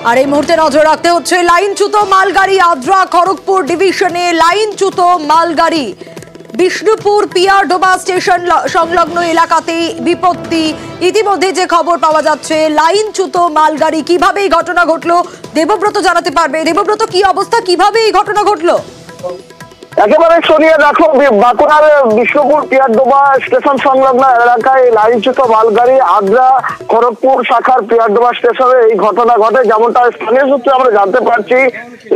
আর এই মুহূর্তে নজর রাখতে হচ্ছে লাইনচ্যুত মালগাড়ি আদ্রা খড়গপুর ডিভিশনে লাইনচ্যুত মালগাড়ি বিষ্ণুপুর পিয়ারডোবা স্টেশন সংলগ্ন এলাকাতে বিপত্তি। ইতিমধ্যে যে খবর পাওয়া যাচ্ছে লাইনচ্যুত মালগাড়ি, কিভাবে এই ঘটনা ঘটলো দেবব্রত জানাতে পারবে। দেবব্রত, কি অবস্থা, কিভাবে এই ঘটনা ঘটলো? একেবারে সরিয়ে রাখো, বাঁকুড়ার বিষ্ণুপুর পিয়ারডোবা স্টেশন সংলগ্ন এলাকায় লাইনচ্যুত মালগাড়ি আদ্রা খড়গপুর শাখার পিয়ারডোবা স্টেশনে এই ঘটনা ঘটে। যেমনটা স্থানীয় সূত্রে আমরা জানতে পারছি,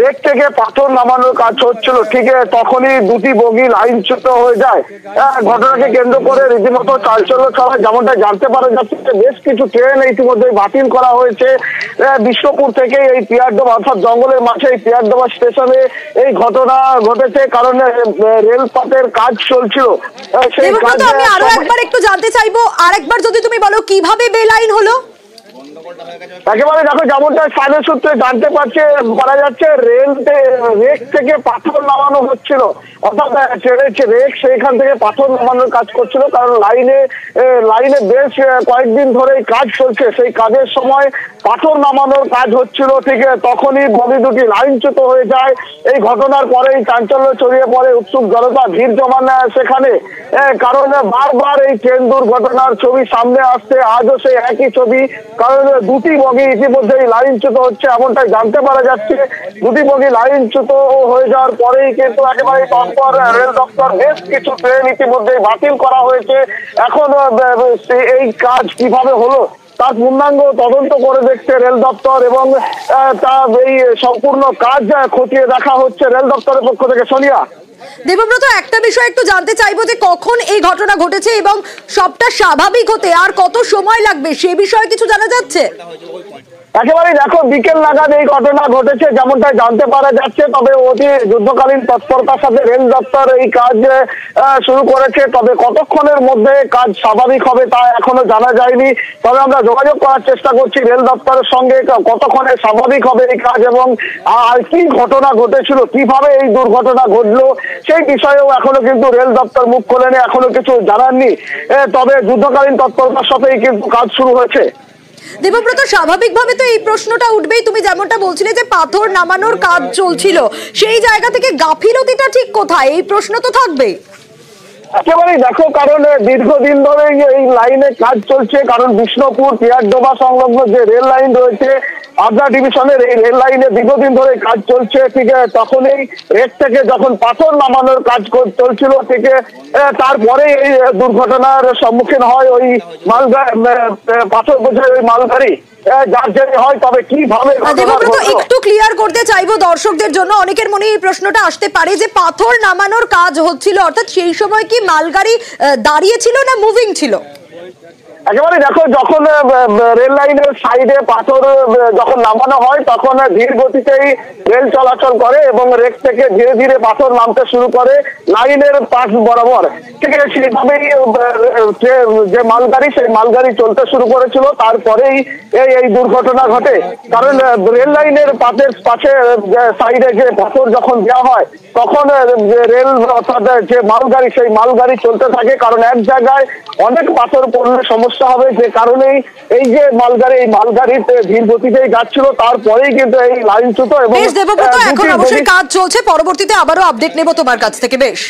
রেক থেকে পাথর নামানোর কাজ হচ্ছিল, ঠিক তখনই দুটি বগি লাইনচ্যুত হয়ে যায়। ঘটনাকে কেন্দ্র করে রীতিমতো চাঞ্চল্য ছড়ায়। যেমনটা জানতে পারা যাচ্ছে বেশ কিছু ট্রেন ইতিমধ্যে বাতিল করা হয়েছে। বিষ্ণুপুর থেকে এই পিয়ারডোবা অর্থাৎ জঙ্গলের মাঝে এই পিয়ারডোবা স্টেশনে এই ঘটনা ঘটেছে, কারণ রেলপথের কাজ চলছিল। আমি আরো একবার একটু জানতে চাইবো, আরেকবার যদি তুমি বলো কিভাবে বেলাইন হলো। একেবারে দেখো, যেমনটা স্থানীয় সূত্রে জানতে পারা যাচ্ছে রেক থেকে পাথর নামানো হচ্ছিল, অর্থাৎ রেক সেইখান থেকে পাথর নামানোর কাজ করছিল। কারণ লাইনে বেশ কয়েকদিন ধরে কাজ চলছে, সেই কাজের সময় পাথর নামানোর কাজ হচ্ছিল, ঠিক তখনই বগি দুটি লাইনচ্যুত হয়ে যায়। এই ঘটনার পরেই চাঞ্চল্য ছড়িয়ে পড়ে, উৎসুক জনতা ভিড় জমান সেখানে। কারণ বারবার এই ট্রেন দুর্ঘটনার ছবি সামনে আসছে, আজও সেই একই ছবি। কারণ দুটি বগি ইতিমধ্যেই লাইনচ্যুত হচ্ছে, এমনটাই জানতে পারা যাচ্ছে। দুটি বগি লাইনচ্যুত হয়ে যাওয়ার পরেই কিন্তু একেবারে তৎপর রেল দপ্তর বেশ কিছু ট্রেন ইতিমধ্যেই বাতিল করা হয়েছে। এখন এই কাজ কিভাবে হলো তার পূর্ণাঙ্গ তদন্ত করে দেখছে রেল দপ্তর, এবং তা এই সম্পূর্ণ কাজ খতিয়ে দেখা হচ্ছে রেল দপ্তরের পক্ষ থেকে। সোনিয়া, দেবব্রত, একটা বিষয় একটু জানতে চাইবো যে কখন এই ঘটনা ঘটেছে এবং সবটা স্বাভাবিক হতে আর কত সময় লাগবে, সে বিষয়ে কিছু জানা যাচ্ছে? একেবারে দেখো, বিকেল নাগাদ এই ঘটনা ঘটেছে যেমনটা জানতে পারা যাচ্ছে। তবে অতি যুদ্ধকালীন তৎপরতার সাথে রেল দপ্তর এই কাজ শুরু করেছে। তবে কতক্ষণের মধ্যে কাজ স্বাভাবিক হবে তা এখনো জানা যায়নি। তবে আমরা যোগাযোগ করার চেষ্টা করছি রেল দপ্তরের সঙ্গে, কতক্ষণে স্বাভাবিক হবে এই কাজ এবং আর কি ঘটনা ঘটেছিল, কিভাবে এই দুর্ঘটনা ঘটলো সেই বিষয়েও এখনো কিন্তু রেল দপ্তর মুখ খোলেনি, এখনো কিছু জানাননি। তবে যুদ্ধকালীন তৎপরতার সাথেই কিন্তু কাজ শুরু হয়েছে। দেবব্রত, স্বাভাবিকভাবে তো এই প্রশ্নটা উঠবেই, তুমি যেমনটা বলছিলে যে পাথর নামানোর কাজ চলছিল, সেই জায়গা থেকে গাফিলতিটা ঠিক কোথায়, এই প্রশ্ন তো থাকবেই। একেবারেই দেখো, কারণ দীর্ঘদিন ধরে এই লাইনে কাজ চলছে। কারণ বিষ্ণুপুর পিয়ারডোবা সংলগ্ন যে রেল লাইন রয়েছে আদ্রা ডিভিশনের, এই রেল লাইনে দীর্ঘদিন ধরে কাজ চলছে। ঠিক তখনই রেক থেকে যখন পাথর নামানোর কাজ চলছিল, ঠিক তারপরে এই দুর্ঘটনার সম্মুখীন হয় ওই পাথর বোঝাই ওই মালগাড়ি, যার জন্য হয়। তবে কিভাবে একটু ক্লিয়ার করতে চাইবো দর্শকদের জন্য, অনেকের মনে এই প্রশ্নটা আসতে পারে যে পাথর নামানোর কাজ হচ্ছিল, অর্থাৎ সেই সময় কি মালগাড়ি দাঁড়িয়ে ছিল না মুভিং ছিল? একেবারে দেখো, যখন রেল লাইনের সাইডে পাথর যখন নামানো হয় তখন ধীর গতিতেই রেল চলাচল করে এবং রেক থেকে ধীরে ধীরে পাথর নামতে শুরু করে লাইনের পাশ বরাবর। ঠিক আছে, সেইভাবেই যে মালগাড়ি সেই মালগাড়ি চলতে শুরু করেছিল। তারপরেই এই দুর্ঘটনা ঘটে। কারণ রেল লাইনের পাশে সাইডে যে পাথর যখন দেওয়া হয় তখন রেল অর্থাৎ যে মালগাড়ি সেই মালগাড়ি চলতে থাকে। কারণ এক জায়গায় অনেক পাথর পড়লে সমস্যা হবে, যে কারণেই এই যে এই মালগাড়িতে ধীর গতিতেই যাচ্ছিল, তারপরেই কিন্তু এই লাইনচ্যুত। এবং এখন অবশ্যই কাজ চলছে, পরবর্তীতে আবারও আপডেট নেব তোমার কাছ থেকে। বেশ।